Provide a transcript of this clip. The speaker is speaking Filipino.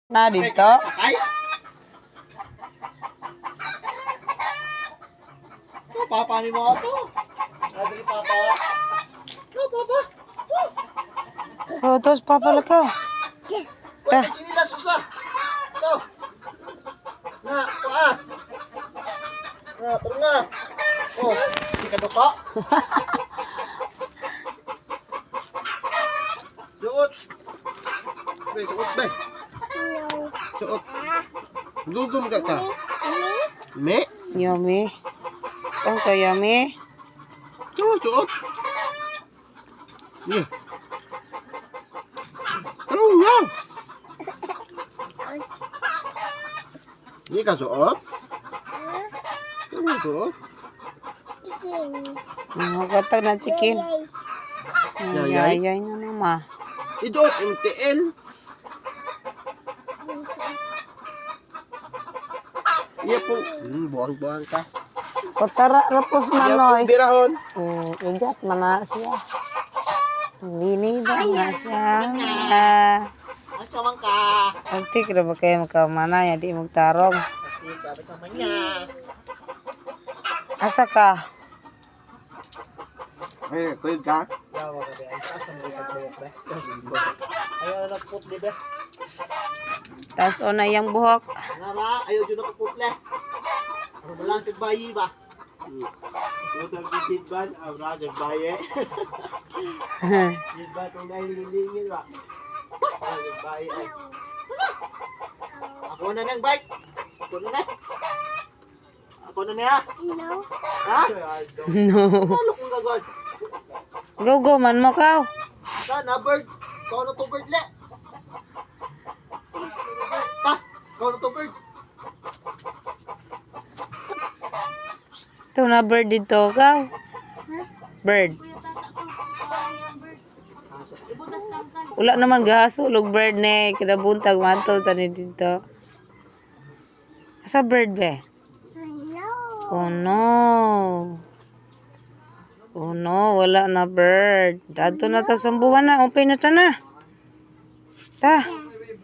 Na dito. Sakay? Oh, papa ni mo ito. Adri papa. Oh, papa. So, tos papalakaw. Ta. Wala sinilas usa. Ito. Na, paa. Na, tara na. Oh, hindi ka duka. Suot. Be, suot be. Suot. Dudum ka ka. Me? Yummy. Ang ka yummy. Suot, suot. Ni. Ano yan? Ni ka suot? Ano suot? Gatag na chicken. Yayay? Yayay na mama. Idot, MTL. Iya po. Buang-buang ka. Kotara rapos Iya po, manoy. birahon. Igat mana siya. Bini ba na siya? Ang samang ka. Antik na ba kayo magkamana ya di magtarong. Pasti sabi sama niya. Asa ka? Eh, kuyog ka? Yawa ka ba? Ang taas ng mga kagbayok ba? Ayaw na putli ba? Tas o na yung buhok. Nara, ayaw dyan na putli. Ano ba lang kagbayi ba? Utang kitit ba? Abra, kagbayi. Kitit ba itong nahilingin ba? Kagbayi ay. Ako na ng bike. Ako na na. Ako na niya. No. Ha? No. Ano kung gagawin? Go man mo ka. Sana, bird. Kau na to bird le. Ta, kau na to bird. Ito na bird dito ka. Bird. Wala naman gasulog bird ne. Kinabuntag manto tani dito. Asa bird be? No. Oh no. Oh no, wala na bird. Dato na ta sambuhan na. Upay na ta na. Ta.